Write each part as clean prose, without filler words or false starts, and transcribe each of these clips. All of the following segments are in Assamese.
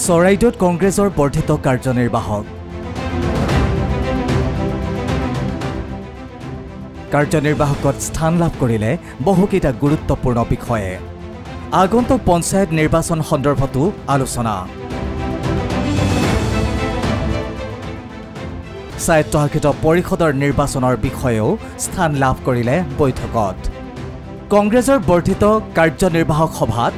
চৰাইদেউত কংগ্ৰেছৰ বৰ্ধিত কাৰ্যনিৰ্বাহক কাৰ্যনিৰ্বাহকত স্থান লাভ কৰিলে বহুকেইটা গুৰুত্বপূৰ্ণ বিষয়ে আগন্তুক পঞ্চায়ত নিৰ্বাচন সন্দৰ্ভতো আলোচনা স্বায়ত্তশাসিত পৰিষদৰ নিৰ্বাচনৰ বিষয়েও স্থান লাভ কৰিলে বৈঠকত কংগ্ৰেছৰ বৰ্ধিত কাৰ্যনিৰ্বাহক সভাত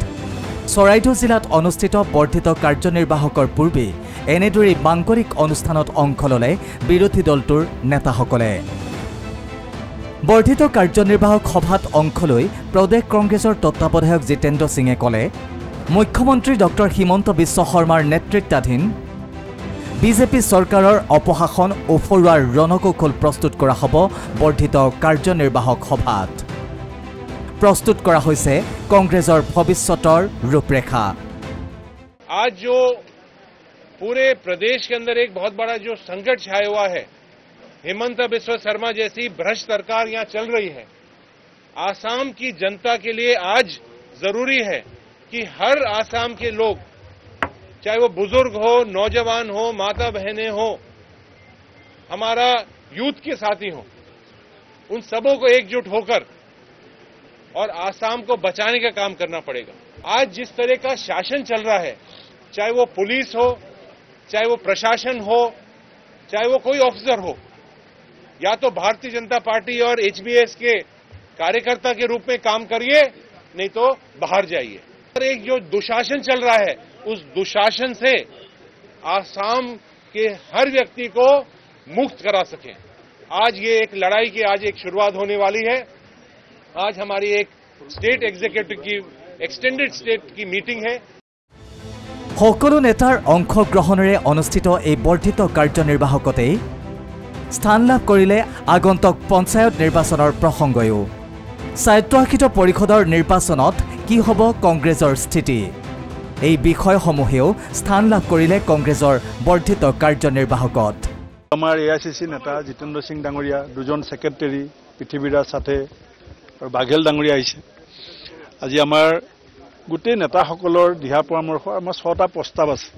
চৰাইদেউ জিলাত অনুষ্ঠিত বৰ্ধিত কাৰ্যনিৰ্বাহকৰ পূৰ্বে এনেদৰে মাংকৰিক অনুষ্ঠানত অংশ ললে বিৰোধী দলটোৰ নেতাসকলে বৰ্ধিত কাৰ্যনিৰ্বাহক সভাত অংশ লৈ প্ৰদেশ কংগ্ৰেছৰ তত্ত্বাৱধায়ক জিতেন্দ্ৰ সিঙে ক'লে মুখ্যমন্ত্ৰী ডক্টৰ হিমন্ত বিশ্ব শৰ্মাৰ নেতৃত্বাধীন বিজেপি চৰকাৰৰ অপশাসন উফৰোৱাৰ ৰণকৌশল প্ৰস্তুত কৰা হ'ব বৰ্ধিত কাৰ্যনিৰ্বাহক সভাত प्रस्तुत करा होइसे कांग्रेसर भविष्यतर रूपरेखा। आज जो पूरे प्रदेश के अंदर एक बहुत बड़ा जो संकट छाया हुआ है, हिमंत बिस्वा शर्मा जैसी भ्रष्ट सरकार यहाँ चल रही है। आसाम की जनता के लिए आज जरूरी है कि हर आसाम के लोग, चाहे वो बुजुर्ग हो, नौजवान हो, माता बहनें हो, हमारा यूथ के साथी हो, उन सबों को एकजुट होकर और आसाम को बचाने का काम करना पड़ेगा। आज जिस तरह का शासन चल रहा है, चाहे वो पुलिस हो, चाहे वो प्रशासन हो, चाहे वो कोई ऑफिसर हो, या तो भारतीय जनता पार्टी और एचबीएस के कार्यकर्ता के रूप में काम करिए, नहीं तो बाहर जाइए। और एक जो दुशासन चल रहा है, उस दुशासन से आसाम के हर व्यक्ति को मुक्त करा सकें। आज ये एक लड़ाई की आज एक शुरुआत होने वाली है। आज हमारी एक स्टेट एग्जीक्यूटिव की एक्सटेंडेड स्टेट की मीटिंग है। সকলো নেতাৰ অংশগ্ৰহণেৰে অনুষ্ঠিত এই বৰ্ধিত কাৰ্যনিৰ্বাহকতে স্থান লাভ কৰিলে আগন্তুক পঞ্চায়ত নিৰ্বাচনৰ প্ৰসংগয়ো স্বায়ত্তশাসিত পৰিষদৰ নিৰ্বাচনত কি হ'ব কংগ্ৰেছৰ স্থিতি এই বিষয়সমূহেও স্থান লাভ কৰিলে কংগ্ৰেছৰ বৰ্ধিত কাৰ্যনিৰ্বাহকত আমাৰ এআইচিচি নেতা জিতেন্দ্ৰ সিং ডাঙৰীয়া দুজন সেক্ৰেটাৰী পৃথিৱীৰাজ সাথে और बाघेल डांगरी आइसे आज आमार गोटे नेताসকলৰ दिहा परामर्श आमार 6টা प्रस्ताव আছে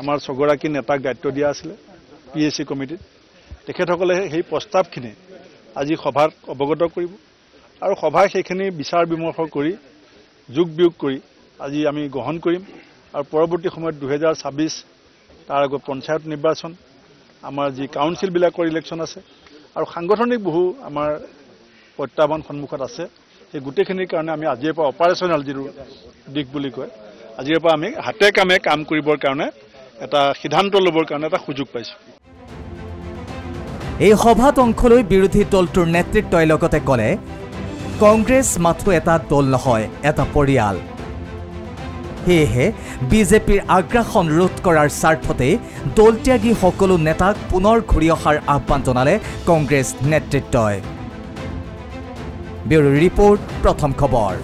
आमार 6গৰাকী নেতাক দায়িত্ব দিয়া আছিল পিএসসি কমিটিত তেখেতসকলে সেই প্ৰস্তাৱখিনি আজি সভাত অৱগত কৰিব আৰু সভাই সেইখিনি বিচাৰ বিমৰ্শ কৰি যোগ বিয়োগ কৰি আজি আমি গ্ৰহণ কৰিম আৰু পৰৱৰ্তী সময়ত 2026 তাৰ আগত পঞ্চায়ত নিৰ্বাচন আমাৰ যি কাউন্সিল বিলাকৰ ইলেকশ্যন আছে আৰু সাংগঠনিক বহু আমাৰ প্ৰত্যাহ্বান সন্মুখত আছে এই গুটেখিনিৰ কাৰণে আমি আজিৰ পৰা অপাৰেশনাল যিটো দিক বুলি কয় আজিৰ পৰা আমি হাতে কামে কাম কৰিবৰ কাৰণে এটা সিদ্ধান্ত ল'বৰ কাৰণে এটা সুযোগ পাইছো এই সভাত অংশ লৈ বিৰোধী দলটোৰ নেতৃত্বই লগতে ক'লে কংগ্ৰেছ মাথো এটা দল নহয় এটা পৰিয়াল হেহে বিজেপিৰ আগ্ৰাসন ৰোধ কৰাৰ স্বাৰ্থতে দলত্যাগী সকলো নেতাক পুনৰ ঘূৰি অহাৰ আহ্বান জনালে কংগ্ৰেছ নেতৃত্বই ব্যুৰো ৰিপোৰ্ট প্ৰথম খবৰ।